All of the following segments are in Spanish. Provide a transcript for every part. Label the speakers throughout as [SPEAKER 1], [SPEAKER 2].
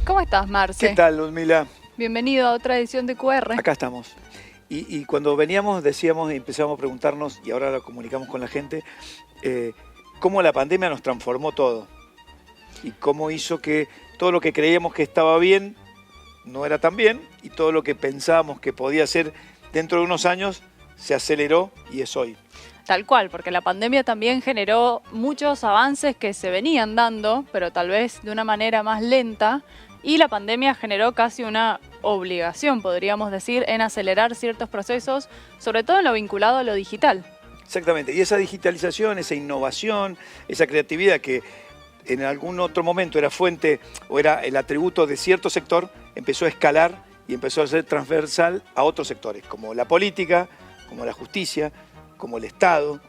[SPEAKER 1] ¿Cómo estás, Marce?
[SPEAKER 2] ¿Qué tal, Ludmila?
[SPEAKER 1] Bienvenido a otra edición de QR.
[SPEAKER 2] Acá estamos. Y cuando veníamos decíamos, empezamos a preguntarnos, y ahora lo comunicamos con la gente, cómo la pandemia nos transformó todo. Y cómo hizo que todo lo que creíamos que estaba bien, no era tan bien, y todo lo que pensábamos que podía ser dentro de unos años, se aceleró y es hoy.
[SPEAKER 1] Tal cual, porque la pandemia también generó muchos avances que se venían dando, pero tal vez de una manera más lenta, y la pandemia generó casi una obligación, podríamos decir, en acelerar ciertos procesos, sobre todo en lo vinculado a lo digital.
[SPEAKER 2] Exactamente, y esa digitalización, esa innovación, esa creatividad que en algún otro momento era fuente o era el atributo de cierto sector, empezó a escalar y empezó a ser transversal a otros sectores, como la política, como la justicia, como el Estado,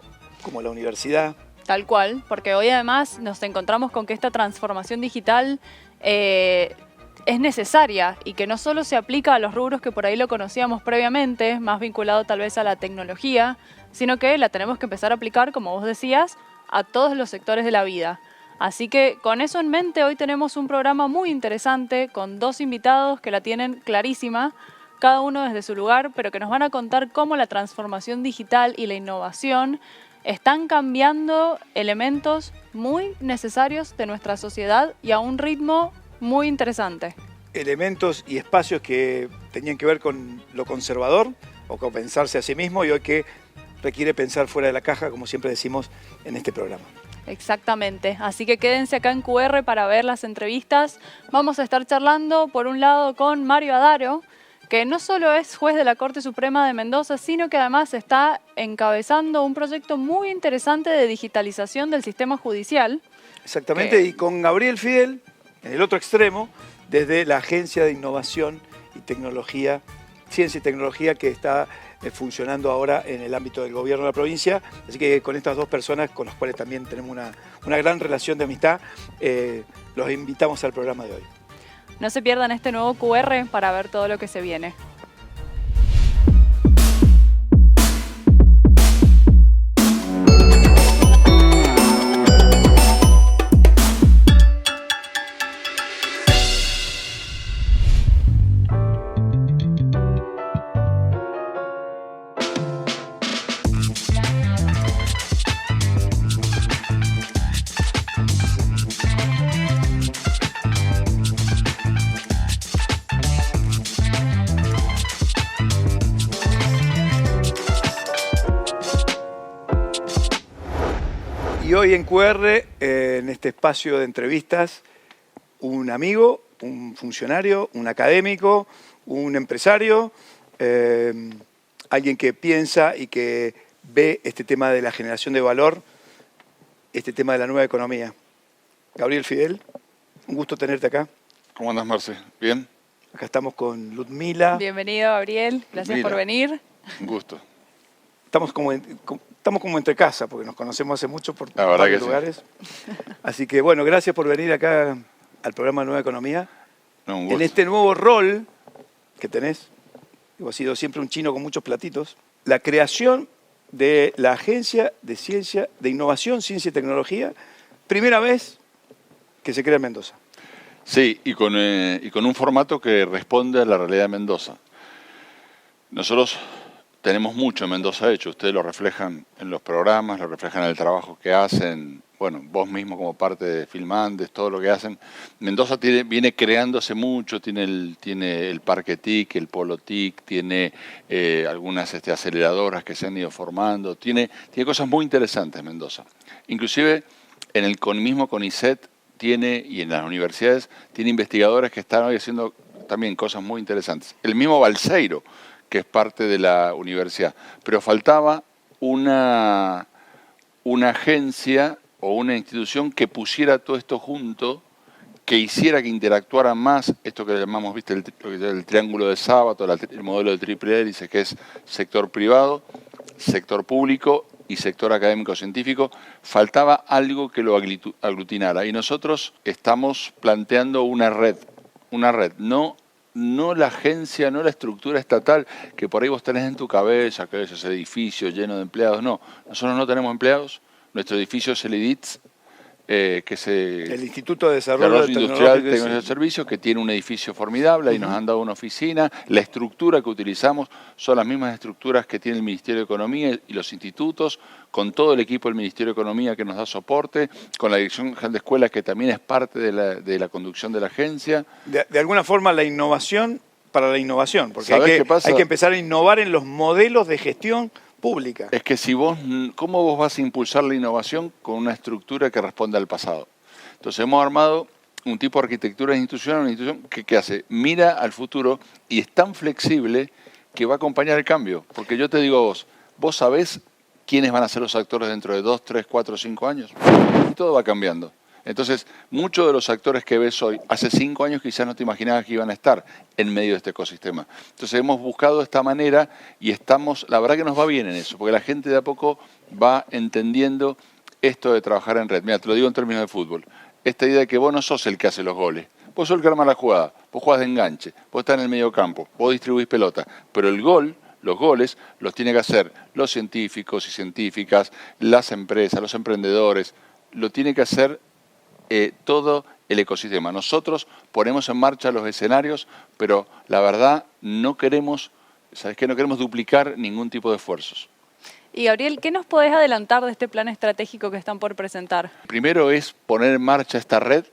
[SPEAKER 2] como la universidad.
[SPEAKER 1] Tal cual, porque hoy además nos encontramos con que esta transformación digital es necesaria y que no solo se aplica a los rubros que por ahí lo conocíamos previamente, más vinculado tal vez a la tecnología, sino que la tenemos que empezar a aplicar, como vos decías, a todos los sectores de la vida. Así que con eso en mente hoy tenemos un programa muy interesante con dos invitados que la tienen clarísima, cada uno desde su lugar, pero que nos van a contar cómo la transformación digital y la innovación están cambiando elementos muy necesarios de nuestra sociedad y a un ritmo muy interesante.
[SPEAKER 2] Elementos y espacios que tenían que ver con lo conservador o con pensarse a sí mismo y hoy que requiere pensar fuera de la caja, como siempre decimos en este programa.
[SPEAKER 1] Exactamente, así que quédense acá en QR para ver las entrevistas. Vamos a estar charlando por un lado con Mario Adaro, que no solo es juez de la Corte Suprema de Mendoza, sino que además está encabezando un proyecto muy interesante de digitalización del sistema judicial.
[SPEAKER 2] Exactamente, y con Gabriel Fidel, en el otro extremo, desde la Agencia de Innovación y Tecnología, Ciencia y Tecnología, que está funcionando ahora en el ámbito del gobierno de la provincia. Así que con estas dos personas, con las cuales también tenemos una gran relación de amistad, los invitamos al programa de hoy.
[SPEAKER 1] No se pierdan este nuevo QR para ver todo lo que se viene.
[SPEAKER 2] Y hoy en QR, en este espacio de entrevistas, un amigo, un funcionario, un académico, un empresario, alguien que piensa y que ve este tema de la generación de valor, este tema de la nueva economía. Gabriel Fidel, un gusto tenerte acá.
[SPEAKER 3] ¿Cómo andas, Marce? ¿Bien?
[SPEAKER 2] Acá estamos con Ludmila.
[SPEAKER 1] Bienvenido, Gabriel. Gracias por venir.
[SPEAKER 3] Un gusto.
[SPEAKER 2] Estamos como entre casa, porque nos conocemos hace mucho por
[SPEAKER 3] varios
[SPEAKER 2] lugares. Sí. Así que, bueno, gracias por venir acá al programa Nueva Economía.
[SPEAKER 3] No, un gusto.
[SPEAKER 2] En este nuevo rol que tenés, has sido siempre un chino con muchos platitos, la creación de la Agencia de Ciencia, de Innovación, Ciencia y Tecnología, primera vez que se crea en Mendoza.
[SPEAKER 3] Sí, y con un formato que responde a la realidad de Mendoza. Nosotros tenemos mucho en Mendoza hecho, ustedes lo reflejan en los programas, lo reflejan en el trabajo que hacen, bueno, vos mismo como parte de Filmandes, todo lo que hacen. Mendoza viene creándose mucho, tiene el Parque TIC, el Polo TIC, tiene algunas aceleradoras que se han ido formando, tiene cosas muy interesantes Mendoza. Inclusive en el mismo CONICET y en las universidades tiene investigadores que están hoy haciendo también cosas muy interesantes. El mismo Balseiro, que es parte de la universidad. Pero faltaba una agencia o una institución que pusiera todo esto junto, que hiciera que interactuara más, esto que llamamos, ¿viste? El triángulo de Sábato, el modelo de triple hélice, que es sector privado, sector público y sector académico-científico. Faltaba algo que lo aglutinara. Y nosotros estamos planteando una red, no la agencia, no la estructura estatal que por ahí vos tenés en tu cabeza, que es ese edificio lleno de empleados. No, nosotros no tenemos empleados, nuestro edificio es el IDITS, que es
[SPEAKER 2] el Instituto de Desarrollo
[SPEAKER 3] Industrial
[SPEAKER 2] Tecnológico
[SPEAKER 3] Tecnología de Servicios, que tiene un edificio formidable, y nos han dado una oficina. La estructura que utilizamos son las mismas estructuras que tiene el Ministerio de Economía y los institutos, con todo el equipo del Ministerio de Economía que nos da soporte, con la Dirección General de Escuelas, que también es parte de la conducción de la agencia.
[SPEAKER 2] De alguna forma la innovación para la innovación, porque
[SPEAKER 3] ¿Sabés qué pasa?
[SPEAKER 2] hay que empezar a innovar en los modelos de gestión pública.
[SPEAKER 3] Es que ¿cómo vos vas a impulsar la innovación con una estructura que responda al pasado? Entonces hemos armado un tipo de arquitectura institucional, una institución que hace, mira al futuro y es tan flexible que va a acompañar el cambio. Porque yo te digo a vos sabés quiénes van a ser los actores dentro de 2, 3, 4, 5 años. Y todo va cambiando. Entonces, muchos de los actores que ves hoy, hace 5 años quizás no te imaginabas que iban a estar en medio de este ecosistema. Entonces hemos buscado esta manera y la verdad que nos va bien en eso, porque la gente de a poco va entendiendo esto de trabajar en red. Mira, te lo digo en términos de fútbol. Esta idea de que vos no sos el que hace los goles, vos sos el que arma la jugada, vos jugás de enganche, vos estás en el medio campo, vos distribuís pelota, pero los goles los tienen que hacer los científicos y científicas, las empresas, los emprendedores, lo tiene que hacer todo el ecosistema. Nosotros ponemos en marcha los escenarios, pero la verdad no queremos, ¿sabes qué? No queremos duplicar ningún tipo de esfuerzos.
[SPEAKER 1] Y Gabriel, ¿qué nos podés adelantar de este plan estratégico que están por presentar?
[SPEAKER 3] Primero es poner en marcha esta red,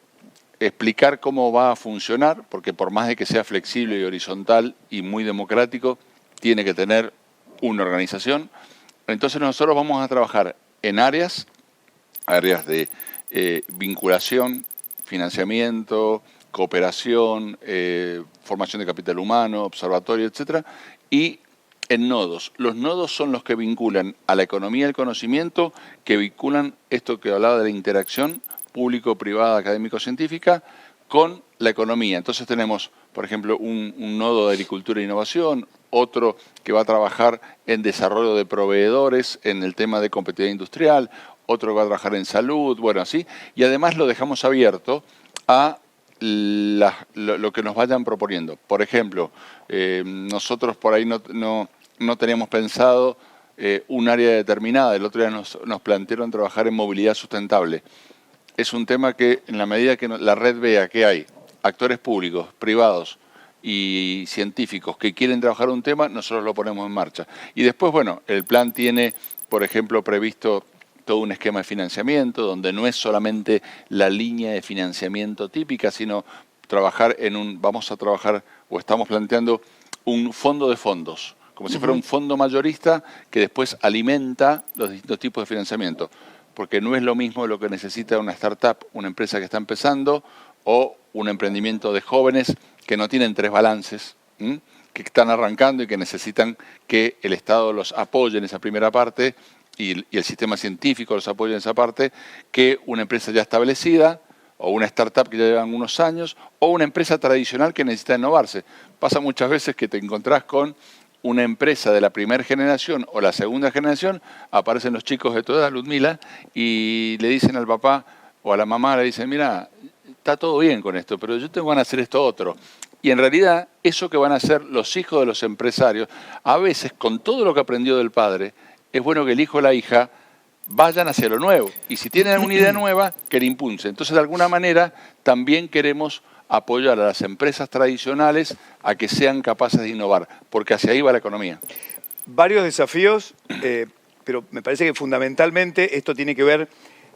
[SPEAKER 3] explicar cómo va a funcionar, porque por más de que sea flexible y horizontal y muy democrático, tiene que tener una organización. Entonces nosotros vamos a trabajar en áreas de vinculación, financiamiento, cooperación, formación de capital humano, observatorio, etcétera, y en nodos. Los nodos son los que vinculan a la economía del conocimiento, que vinculan esto que hablaba de la interacción público-privada, académico-científica, con la economía. Entonces tenemos, por ejemplo, un nodo de agricultura e innovación, otro que va a trabajar en desarrollo de proveedores, en el tema de competitividad industrial, otro que va a trabajar en salud, bueno, así. Y además lo dejamos abierto a lo que nos vayan proponiendo. Por ejemplo, nosotros por ahí no teníamos pensado un área determinada. El otro día nos plantearon trabajar en movilidad sustentable. Es un tema que en la medida que la red vea que hay actores públicos, privados y científicos que quieren trabajar un tema, nosotros lo ponemos en marcha. Y después, bueno, el plan tiene, por ejemplo, previsto todo un esquema de financiamiento, donde no es solamente la línea de financiamiento típica, sino vamos a trabajar, o estamos planteando, un fondo de fondos, como si fuera un fondo mayorista que después alimenta los distintos tipos de financiamiento. Porque no es lo mismo lo que necesita una startup, una empresa que está empezando, o un emprendimiento de jóvenes que no tienen 3 balances, que están arrancando y que necesitan que el Estado los apoye en esa primera parte y el sistema científico los apoye en esa parte, que una empresa ya establecida, o una startup que ya llevan unos años, o una empresa tradicional que necesita innovarse. Pasa muchas veces que te encontrás con una empresa de la primera generación o la segunda generación, aparecen los chicos de tu edad, Ludmila, y le dicen al papá o a la mamá, le dicen, mira, está todo bien con esto, pero yo tengo ganas de hacer esto otro. Y en realidad, eso que van a hacer los hijos de los empresarios, a veces, con todo lo que aprendió del padre, es bueno que el hijo o la hija vayan hacia lo nuevo. Y si tienen una idea nueva, que la impulsen. Entonces, de alguna manera, también queremos apoyar a las empresas tradicionales a que sean capaces de innovar, porque hacia ahí va la economía.
[SPEAKER 2] Varios desafíos, pero me parece que fundamentalmente esto tiene que ver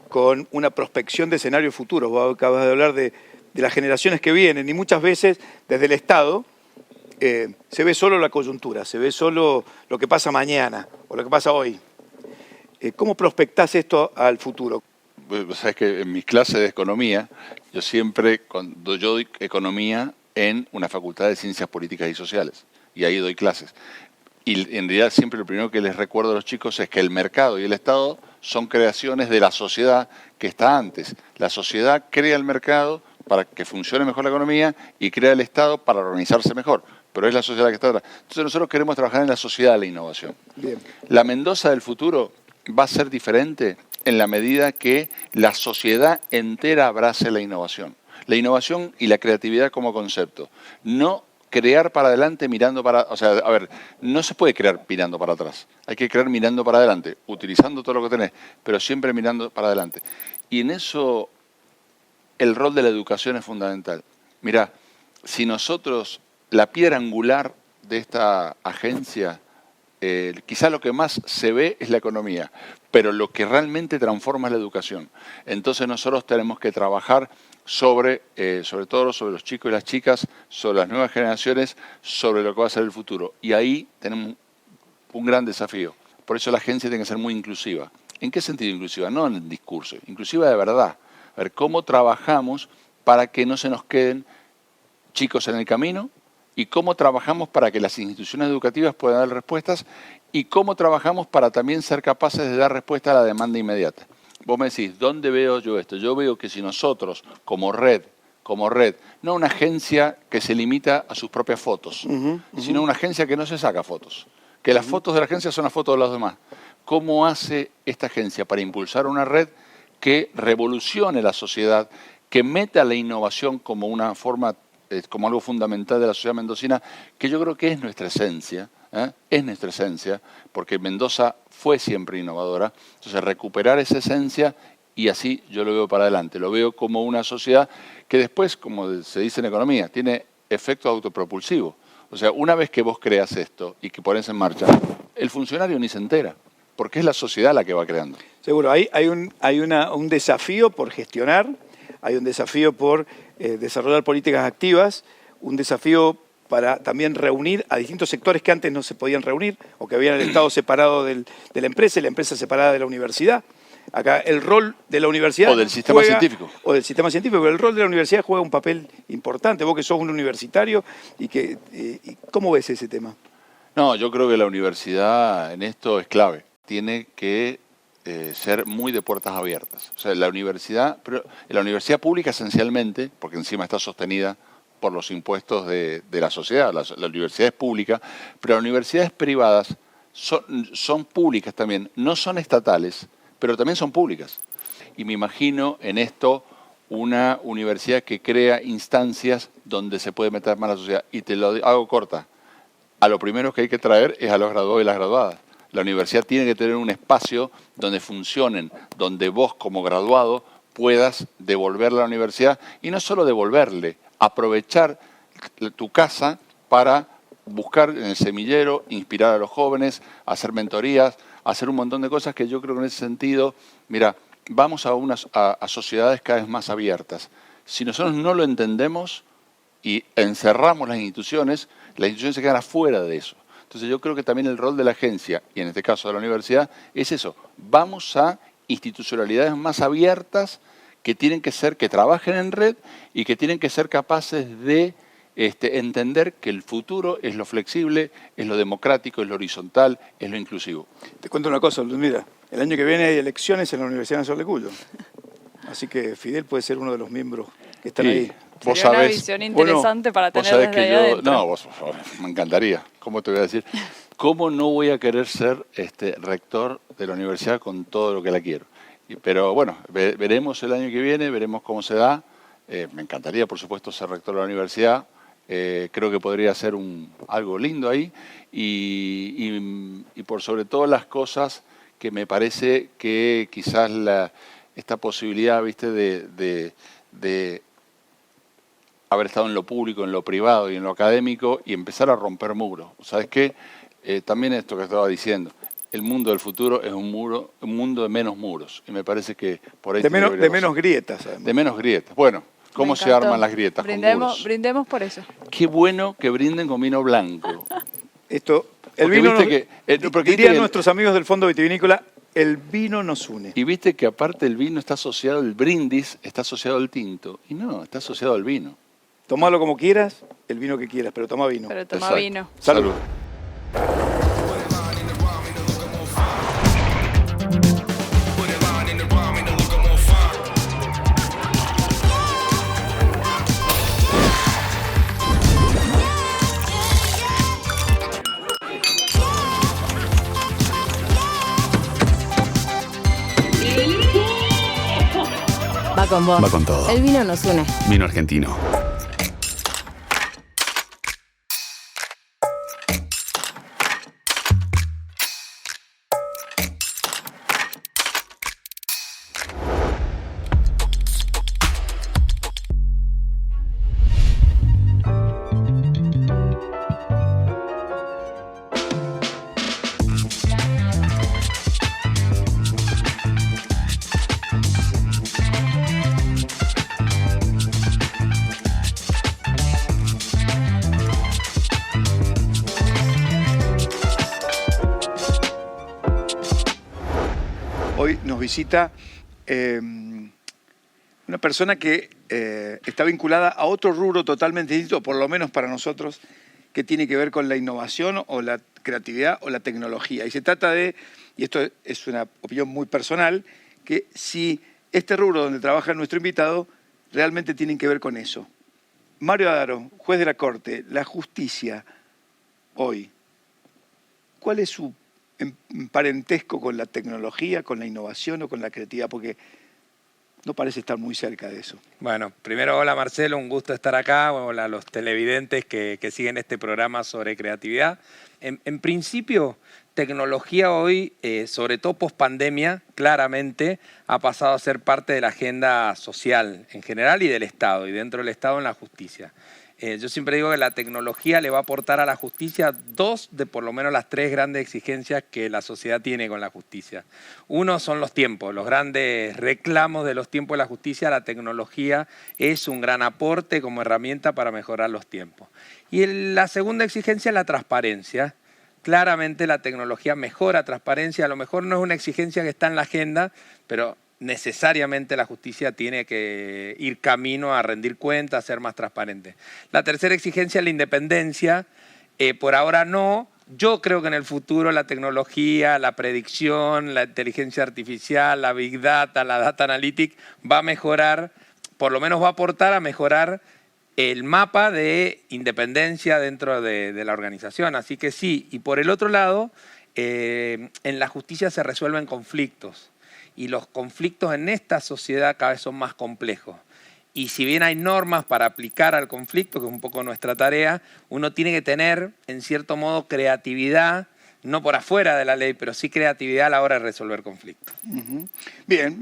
[SPEAKER 2] con una prospección de escenarios futuros. Vos acabas de hablar de las generaciones que vienen y muchas veces desde el Estado se ve solo la coyuntura, se ve solo lo que pasa mañana o lo que pasa hoy. ¿Cómo prospectás esto al futuro?
[SPEAKER 3] Sabes que en mis clases de economía, cuando yo doy economía en una facultad de ciencias políticas y sociales, y ahí doy clases. Y en realidad siempre lo primero que les recuerdo a los chicos es que el mercado y el Estado son creaciones de la sociedad que está antes. La sociedad crea el mercado para que funcione mejor la economía y crea el Estado para organizarse mejor. Pero es la sociedad que está atrás. Entonces nosotros queremos trabajar en la sociedad de la innovación.
[SPEAKER 2] Bien.
[SPEAKER 3] La Mendoza del futuro va a ser diferente en la medida que la sociedad entera abrace la innovación. La innovación y la creatividad como concepto. No crear para adelante mirando para... O sea, a ver, no se puede crear mirando para atrás. Hay que crear mirando para adelante, utilizando todo lo que tenés, pero siempre mirando para adelante. Y en eso el rol de la educación es fundamental. Mirá, si nosotros, la piedra angular de esta agencia, quizá lo que más se ve es la economía, pero lo que realmente transforma es la educación. Entonces nosotros tenemos que trabajar sobre todo sobre los chicos y las chicas, sobre las nuevas generaciones, sobre lo que va a ser el futuro. Y ahí tenemos un gran desafío. Por eso la agencia tiene que ser muy inclusiva. ¿En qué sentido inclusiva? No en el discurso, inclusiva de verdad. A ver, cómo trabajamos para que no se nos queden chicos en el camino y cómo trabajamos para que las instituciones educativas puedan dar respuestas y cómo trabajamos para también ser capaces de dar respuesta a la demanda inmediata. Vos me decís, ¿dónde veo yo esto? Yo veo que si nosotros, como red, no una agencia que se limita a sus propias fotos, sino una agencia que no se saca fotos, que las fotos de la agencia son las fotos de los demás. ¿Cómo hace esta agencia para impulsar una red que revolucione la sociedad, que meta la innovación como una forma, como algo fundamental de la sociedad mendocina, que yo creo que es nuestra esencia? Es nuestra esencia, porque Mendoza fue siempre innovadora. Entonces, recuperar esa esencia y así yo lo veo para adelante. Lo veo como una sociedad que después, como se dice en economía, tiene efecto autopropulsivo. O sea, una vez que vos creas esto y que pones en marcha, el funcionario ni se entera, porque es la sociedad la que va creando.
[SPEAKER 2] Seguro, hay un desafío por gestionar, hay un desafío por desarrollar políticas activas, un desafío para también reunir a distintos sectores que antes no se podían reunir o que habían el Estado separado de la empresa y la empresa separada de la universidad. Acá el rol de la universidad...
[SPEAKER 3] O del sistema científico.
[SPEAKER 2] O del sistema científico, pero el rol de la universidad juega un papel importante. Vos que sos un universitario, ¿cómo ves ese tema?
[SPEAKER 3] No, yo creo que la universidad en esto es clave. Tiene que ser muy de puertas abiertas. O sea, la universidad pública esencialmente, porque encima está sostenida por los impuestos de la sociedad, la universidad es pública, pero las universidades privadas son públicas también, no son estatales, pero también son públicas. Y me imagino en esto una universidad que crea instancias donde se puede meter más la sociedad. Y te lo hago corta, a lo primero que hay que traer es a los graduados y las graduadas. La universidad tiene que tener un espacio donde funcionen, donde vos como graduado puedas devolverle a la universidad, y no solo devolverle, aprovechar tu casa para buscar en el semillero, inspirar a los jóvenes, hacer mentorías, hacer un montón de cosas que yo creo que en ese sentido, mira, vamos a sociedades cada vez más abiertas. Si nosotros no lo entendemos y encerramos las instituciones se quedan afuera de eso. Entonces yo creo que también el rol de la agencia, y en este caso de la universidad, es eso. Vamos a institucionalidades más abiertas que tienen que trabajen en red y que tienen que ser capaces de entender que el futuro es lo flexible, es lo democrático, es lo horizontal, es lo inclusivo.
[SPEAKER 2] Te cuento una cosa, mira, el año que viene hay elecciones en la Universidad Nacional de Cuyo. Así que Fidel puede ser uno de los miembros que están ahí.
[SPEAKER 1] Vos sería una visión interesante para tener desde ahí adentro.
[SPEAKER 3] No, me encantaría. ¿Cómo te voy a decir? ¿Cómo no voy a querer ser rector de la universidad con todo lo que la quiero? Pero bueno, veremos el año que viene, veremos cómo se da. Me encantaría, por supuesto, ser rector de la universidad. Creo que podría ser algo lindo ahí. Y por sobre todas las cosas que me parece que quizás esta posibilidad, ¿viste?, de haber estado en lo público, en lo privado y en lo académico y empezar a romper muros. ¿Sabes qué? También esto que estaba diciendo. El mundo del futuro es un mundo de menos muros. Y me parece que por ahí...
[SPEAKER 2] De menos grietas, además.
[SPEAKER 3] De menos grietas. Bueno, ¿cómo se arman las grietas?
[SPEAKER 1] Brindemos por eso.
[SPEAKER 3] Qué bueno que brinden con vino blanco.
[SPEAKER 2] El vino dirían nuestros amigos del Fondo Vitivinícola, el vino nos une.
[SPEAKER 3] Y viste que aparte el vino está asociado, el brindis está asociado al tinto. Y no, está asociado al vino.
[SPEAKER 2] Tomalo como quieras, el vino que quieras, pero toma vino.
[SPEAKER 1] Pero toma vino.
[SPEAKER 2] Salud.
[SPEAKER 4] Va con vos.
[SPEAKER 5] Va con todo.
[SPEAKER 4] El vino nos une.
[SPEAKER 5] Vino argentino.
[SPEAKER 2] visita una persona que está vinculada a otro rubro totalmente distinto, por lo menos para nosotros, que tiene que ver con la innovación o la creatividad o la tecnología. Y se trata de, y esto es una opinión muy personal, que si este rubro donde trabaja nuestro invitado realmente tienen que ver con eso. Mario Adaro, juez de la Corte, la justicia hoy, ¿cuál es su parentesco con la tecnología, con la innovación o con la creatividad? Porque no parece estar muy cerca de eso.
[SPEAKER 4] Bueno, primero, hola Marcelo, un gusto estar acá. Hola a los televidentes que siguen este programa sobre creatividad. En principio, tecnología hoy, sobre todo post-pandemia, claramente ha pasado a ser parte de la agenda social en general y del Estado, y dentro del Estado en la justicia. Yo siempre digo que la tecnología le va a aportar a la justicia dos de por lo menos las tres grandes exigencias que la sociedad tiene con la justicia. Uno son los tiempos, los grandes reclamos de los tiempos de la justicia. La tecnología es un gran aporte como herramienta para mejorar los tiempos. Y la segunda exigencia es la transparencia. Claramente la tecnología mejora transparencia. A lo mejor no es una exigencia que está en la agenda, pero necesariamente la justicia tiene que ir camino a rendir cuentas, a ser más transparente. La tercera exigencia es la independencia. Por ahora no. Yo creo que en el futuro la tecnología, la predicción, la inteligencia artificial, la Big Data, la Data Analytics va a mejorar, por lo menos va a aportar a mejorar el mapa de independencia dentro de la organización. Así que sí. Y por el otro lado, en la justicia se resuelven conflictos. Y los conflictos en esta sociedad cada vez son más complejos. Y si bien hay normas para aplicar al conflicto, que es un poco nuestra tarea, uno tiene que tener, en cierto modo, creatividad, no por afuera de la ley, pero sí creatividad a la hora de resolver conflictos.
[SPEAKER 2] Bien,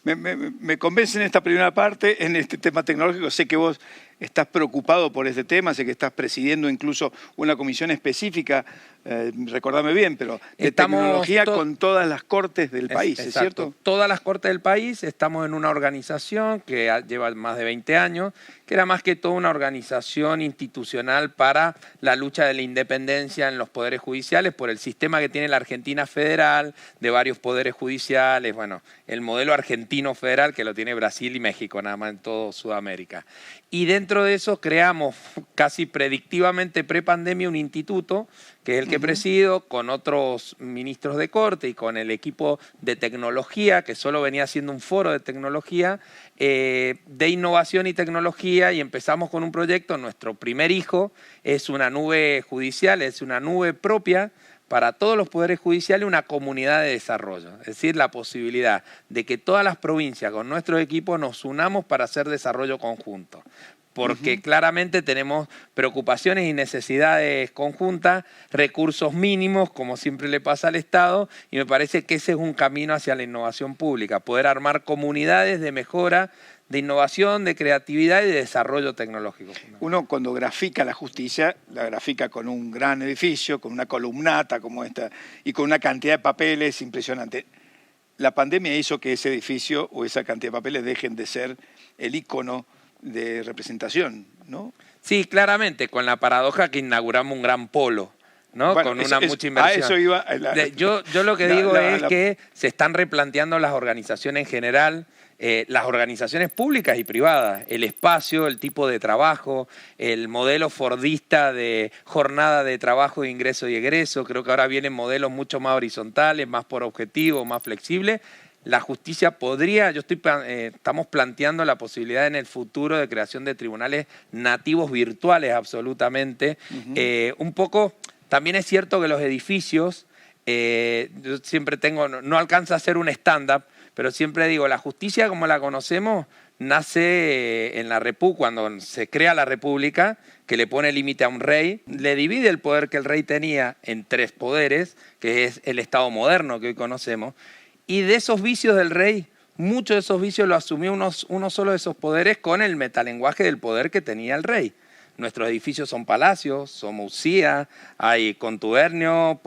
[SPEAKER 2] me convence en esta primera parte, en este tema tecnológico. Sé que vos estás preocupado por este tema, sé que estás presidiendo incluso una comisión específica, recordame bien, pero de tecnología con todas las cortes del país, ¿es cierto?
[SPEAKER 4] Todas las cortes del país. Estamos en una organización que lleva más de 20 años, que era más que todo una organización institucional para la lucha de la independencia en los poderes judiciales por el sistema que tiene la Argentina federal, de varios poderes judiciales, bueno, el modelo argentino federal que lo tiene Brasil y México, nada más en todo Sudamérica. Y dentro de eso creamos casi predictivamente pre-pandemia un instituto, que es el que presido, con otros ministros de corte y con el equipo de tecnología, que solo venía haciendo un foro de tecnología, de innovación y tecnología, y empezamos con un proyecto. Nuestro primer hijo es una nube judicial, es una nube propia para todos los poderes judiciales, una comunidad de desarrollo. Es decir, la posibilidad de que todas las provincias con nuestro equipo nos unamos para hacer desarrollo conjunto. Porque claramente tenemos preocupaciones y necesidades conjuntas, recursos mínimos, como siempre le pasa al Estado, y me parece que ese es un camino hacia la innovación pública, poder armar comunidades de mejora, de innovación, de creatividad y de desarrollo tecnológico.
[SPEAKER 2] Uno cuando grafica la justicia, la grafica con un gran edificio, con una columnata como esta, y con una cantidad de papeles impresionante. La pandemia hizo que ese edificio o esa cantidad de papeles dejen de ser el ícono de representación, ¿no?
[SPEAKER 4] Sí, claramente, con la paradoja que inauguramos un gran polo, ¿no?
[SPEAKER 2] Bueno,
[SPEAKER 4] con mucha inversión.
[SPEAKER 2] A eso iba.
[SPEAKER 4] Yo lo que digo es que se están replanteando las organizaciones en general, las organizaciones públicas y privadas, el espacio, el tipo de trabajo, el modelo fordista de jornada de trabajo, de ingreso y egreso. Creo que ahora vienen modelos mucho más horizontales, más por objetivo, más flexibles. La justicia podría, estamos planteando la posibilidad en el futuro de creación de tribunales nativos virtuales absolutamente. Un poco, también es cierto que los edificios, yo siempre no alcanza a ser un stand-up, pero siempre digo, la justicia como la conocemos nace en la República, cuando se crea la República, que le pone límite a un rey, le divide el poder que el rey tenía en tres poderes, que es el Estado moderno que hoy conocemos. Y de esos vicios del rey, muchos de esos vicios lo asumió uno solo de esos poderes con el metalenguaje del poder que tenía el rey. nuestros edificios son palacios, somos usía, hay contubernio,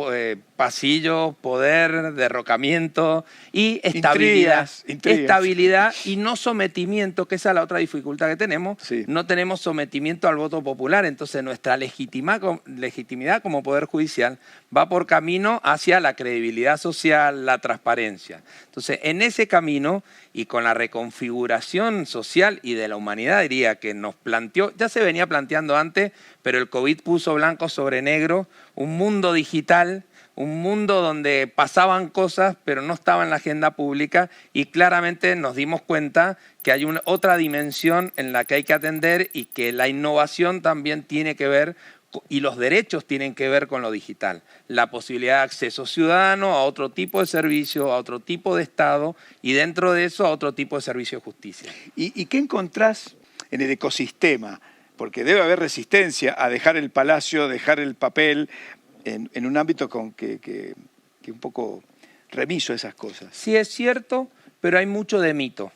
[SPEAKER 4] pasillos, poder, derrocamiento y estabilidad.
[SPEAKER 2] Intrigas.
[SPEAKER 4] Estabilidad y no sometimiento, que esa es la otra dificultad que tenemos.
[SPEAKER 2] Sí.
[SPEAKER 4] No tenemos sometimiento al voto popular, entonces nuestra legitimidad como Poder Judicial va por camino hacia la credibilidad social, la transparencia. Entonces, en ese camino y con la reconfiguración social y de la humanidad, diría que nos planteó, ya se venía planteando antes, pero el COVID puso blanco sobre negro, un mundo digital, un mundo donde pasaban cosas, pero no estaba en la agenda pública y claramente nos dimos cuenta que hay otra dimensión en la que hay que atender y que la innovación también tiene que ver y los derechos tienen que ver con lo digital. La posibilidad de acceso ciudadano a otro tipo de servicio, a otro tipo de Estado y dentro de eso a otro tipo de servicio de justicia.
[SPEAKER 2] ¿Y qué encontrás en el ecosistema? Porque debe haber resistencia a dejar el palacio, dejar el papel en un ámbito que un poco remiso a esas cosas.
[SPEAKER 4] Sí es cierto, pero hay mucho de mito.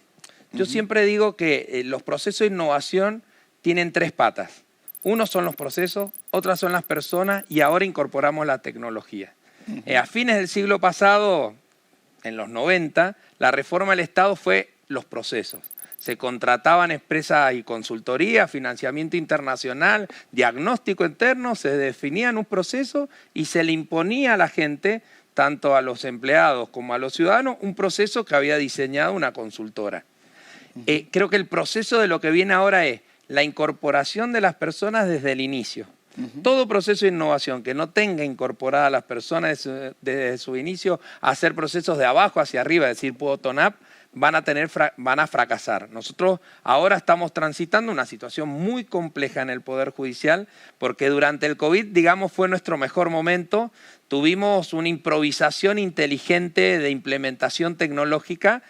[SPEAKER 4] Yo siempre digo que los procesos de innovación tienen 3 patas. Uno son los procesos, otras son las personas y ahora incorporamos la tecnología. A fines del siglo pasado, en los 90, la reforma del Estado fue los procesos. Se contrataban empresas y consultoría, financiamiento internacional, diagnóstico interno, se definían un proceso y se le imponía a la gente, tanto a los empleados como a los ciudadanos, un proceso que había diseñado una consultora. Creo que el proceso de lo que viene ahora es la incorporación de las personas desde el inicio. Todo proceso de innovación que no tenga incorporada a las personas desde su inicio a hacer procesos de abajo hacia arriba, es decir, bottom-up, van a fracasar. Nosotros ahora estamos transitando una situación muy compleja en el Poder Judicial porque durante el COVID, digamos, fue nuestro mejor momento. Tuvimos una improvisación inteligente de implementación tecnológica.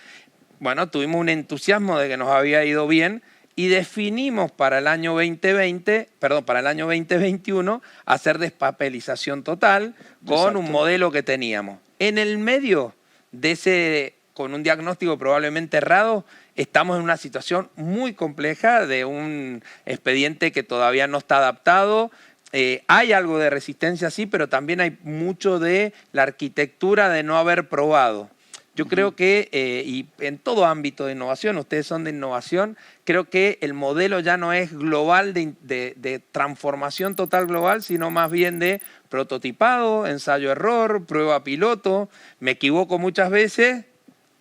[SPEAKER 4] Bueno, tuvimos un entusiasmo de que nos había ido bien y definimos para el año 2021 hacer despapelización total con un modelo que teníamos. En el medio de ese, con un diagnóstico probablemente errado, estamos en una situación muy compleja de un expediente que todavía no está adaptado. Hay algo de resistencia, sí, pero también hay mucho de la arquitectura de no haber probado. Yo creo que, y en todo ámbito de innovación, ustedes son de innovación, creo que el modelo ya no es global de transformación total global, sino más bien de prototipado, ensayo-error, prueba piloto, me equivoco muchas veces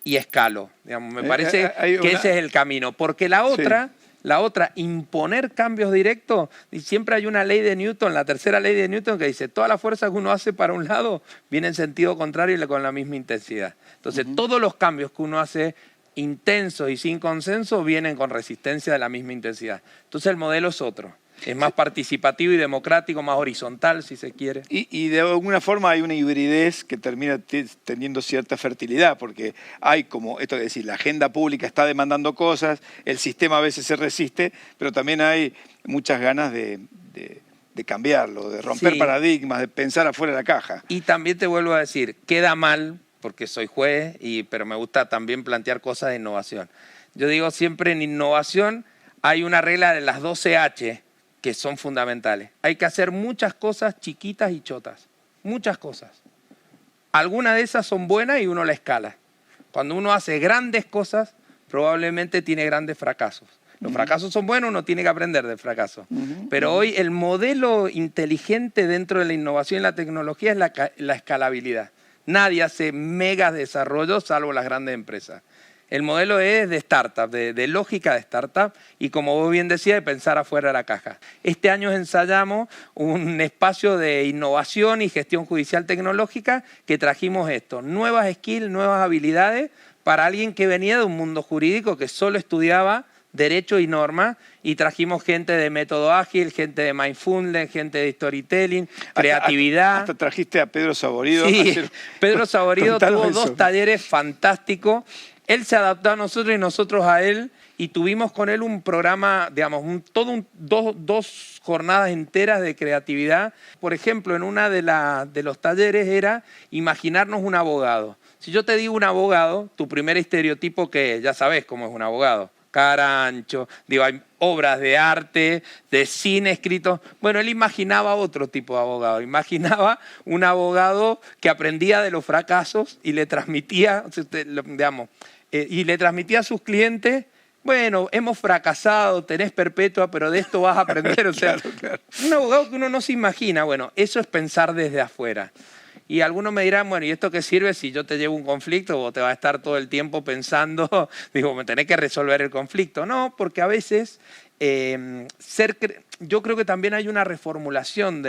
[SPEAKER 4] y escalo. Digamos, me parece que ese es el camino, porque la otra... Sí. La otra, imponer cambios directos, y siempre hay una ley de Newton, la tercera ley de Newton, que dice toda la fuerza que uno hace para un lado viene en sentido contrario y con la misma intensidad. Entonces, todos los cambios que uno hace intensos y sin consenso vienen con resistencia de la misma intensidad. Entonces, el modelo es otro. Es más participativo y democrático, más horizontal, si se quiere.
[SPEAKER 2] Y de alguna forma hay una hibridez que termina teniendo cierta fertilidad, porque hay como, esto de decir, la agenda pública está demandando cosas, el sistema a veces se resiste, pero también hay muchas ganas de cambiarlo, de romper paradigmas, de pensar afuera de la caja.
[SPEAKER 4] Y también te vuelvo a decir, queda mal, porque soy juez, pero me gusta también plantear cosas de innovación. Yo digo siempre en innovación hay una regla de las 12 H, que son fundamentales. Hay que hacer muchas cosas chiquitas y chotas, muchas cosas. Algunas de esas son buenas y uno la escala. Cuando uno hace grandes cosas, probablemente tiene grandes fracasos. Los fracasos son buenos, uno tiene que aprender del fracaso. Pero hoy el modelo inteligente dentro de la innovación y la tecnología es la escalabilidad. Nadie hace mega desarrollos salvo las grandes empresas. El modelo es de startup, de lógica de startup y como vos bien decías, de pensar afuera de la caja. Este año ensayamos un espacio de innovación y gestión judicial tecnológica que trajimos esto, nuevas skills, nuevas habilidades para alguien que venía de un mundo jurídico que solo estudiaba derecho y norma y trajimos gente de método ágil, gente de mindfulness, gente de storytelling, creatividad.
[SPEAKER 2] Hasta trajiste a Pedro Saborido.
[SPEAKER 4] Sí, Pedro Saborido tuvo 2 talleres fantásticos. Él se adaptó a nosotros y nosotros a él y tuvimos con él un programa, digamos, dos jornadas enteras de creatividad. Por ejemplo, en una de los talleres era imaginarnos un abogado. Si yo te digo un abogado, tu primer estereotipo que ya sabes cómo es un abogado. Carancho, digo, hay obras de arte, de cine escritos. Bueno, él imaginaba otro tipo de abogado, imaginaba un abogado que aprendía de los fracasos y le transmitía, digamos, y le transmitía a sus clientes, bueno, hemos fracasado, tenés perpetua, pero de esto vas a aprender. O sea,
[SPEAKER 2] Claro.
[SPEAKER 4] un abogado que uno no se imagina. Bueno, eso es pensar desde afuera. Y algunos me dirán, bueno, ¿y esto qué sirve si yo te llevo un conflicto o te vas a estar todo el tiempo pensando, digo, me tenés que resolver el conflicto? No, porque a veces yo creo que también hay una reformulación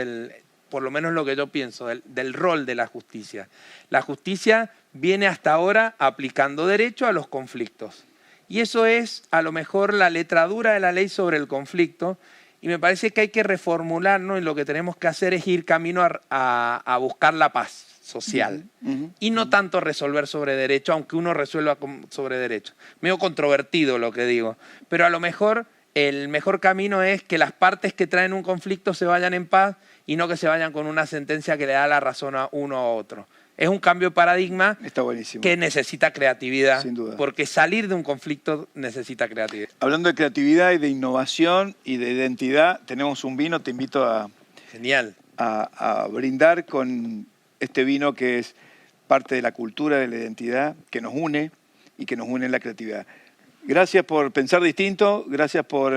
[SPEAKER 4] por lo menos lo que yo pienso, del rol de la justicia. La justicia viene hasta ahora aplicando derecho a los conflictos. Y eso es a lo mejor la letradura de la ley sobre el conflicto. Y me parece que hay que reformularnos y lo que tenemos que hacer es ir camino a buscar la paz social. Y no tanto resolver sobre derecho, aunque uno resuelva sobre derecho. Medio controvertido lo que digo. Pero a lo mejor el mejor camino es que las partes que traen un conflicto se vayan en paz y no que se vayan con una sentencia que le da la razón a uno o a otro. Es un cambio de paradigma.
[SPEAKER 2] Está buenísimo.
[SPEAKER 4] Que necesita creatividad.
[SPEAKER 2] Sin duda.
[SPEAKER 4] Porque salir de un conflicto necesita creatividad.
[SPEAKER 2] Hablando de creatividad y de innovación y de identidad, tenemos un vino, te invito
[SPEAKER 4] Genial.
[SPEAKER 2] a brindar con este vino que es parte de la cultura, de la identidad, que nos une y que nos une en la creatividad. Gracias por pensar distinto, gracias por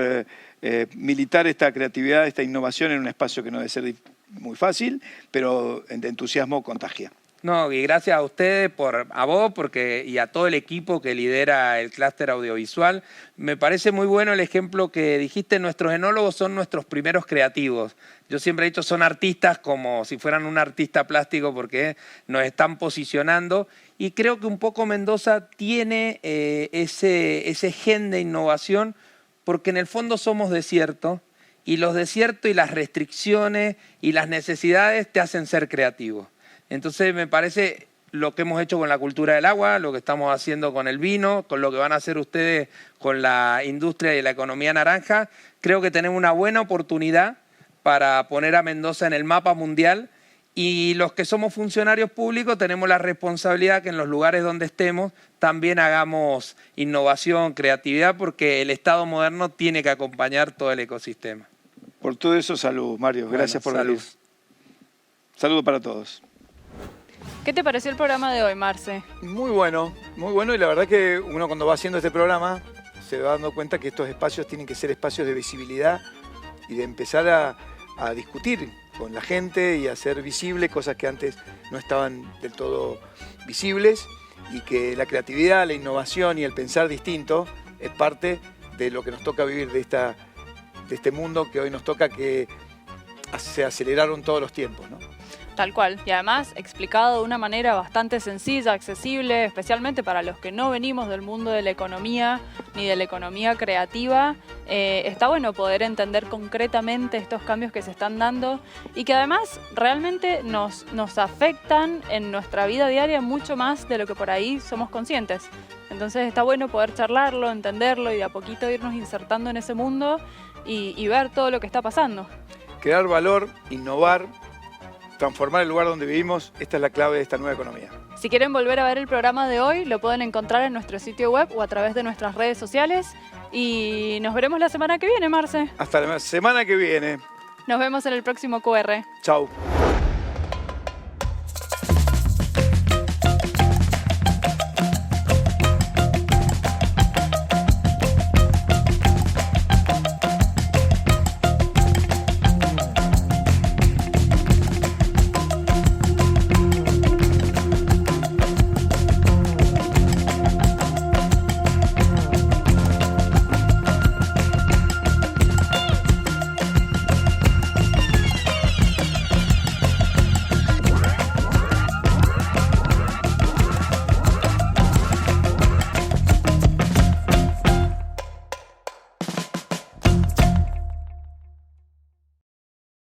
[SPEAKER 2] militar esta creatividad, esta innovación en un espacio que no debe ser muy fácil, pero de entusiasmo contagia.
[SPEAKER 4] No, y gracias a ustedes, a vos y a todo el equipo que lidera el clúster audiovisual. Me parece muy bueno el ejemplo que dijiste, nuestros enólogos son nuestros primeros creativos. Yo siempre he dicho, son artistas como si fueran un artista plástico porque nos están posicionando. Y creo que un poco Mendoza tiene ese gen de innovación porque en el fondo somos desierto y los desiertos y las restricciones y las necesidades te hacen ser creativo. Entonces me parece lo que hemos hecho con la cultura del agua, lo que estamos haciendo con el vino, con lo que van a hacer ustedes con la industria y la economía naranja, creo que tenemos una buena oportunidad para poner a Mendoza en el mapa mundial y los que somos funcionarios públicos tenemos la responsabilidad que en los lugares donde estemos también hagamos innovación, creatividad, porque el Estado moderno tiene que acompañar todo el ecosistema.
[SPEAKER 2] Por todo eso, salud, Mario. Gracias por venir. Saludos para todos.
[SPEAKER 1] ¿Qué te pareció el programa de hoy, Marce?
[SPEAKER 2] Muy bueno y la verdad que uno cuando va haciendo este programa se va dando cuenta que estos espacios tienen que ser espacios de visibilidad y de empezar a discutir con la gente y a hacer visible cosas que antes no estaban del todo visibles y que la creatividad, la innovación y el pensar distinto es parte de lo que nos toca vivir de este mundo que hoy nos toca, que se aceleraron todos los tiempos, ¿no?
[SPEAKER 1] Tal cual. Y además explicado de una manera bastante sencilla, accesible, especialmente para los que no venimos del mundo de la economía ni de la economía creativa. Está bueno poder entender concretamente estos cambios que se están dando y que además realmente nos afectan en nuestra vida diaria mucho más de lo que por ahí somos conscientes. Entonces está bueno poder charlarlo, entenderlo y de a poquito irnos insertando en ese mundo y ver todo lo que está pasando.
[SPEAKER 2] Crear valor, innovar, transformar el lugar donde vivimos, esta es la clave de esta nueva economía.
[SPEAKER 1] Si quieren volver a ver el programa de hoy, lo pueden encontrar en nuestro sitio web o a través de nuestras redes sociales. Y nos veremos la semana que viene, Marce.
[SPEAKER 2] Hasta la semana que viene.
[SPEAKER 1] Nos vemos en el próximo QR.
[SPEAKER 2] Chau.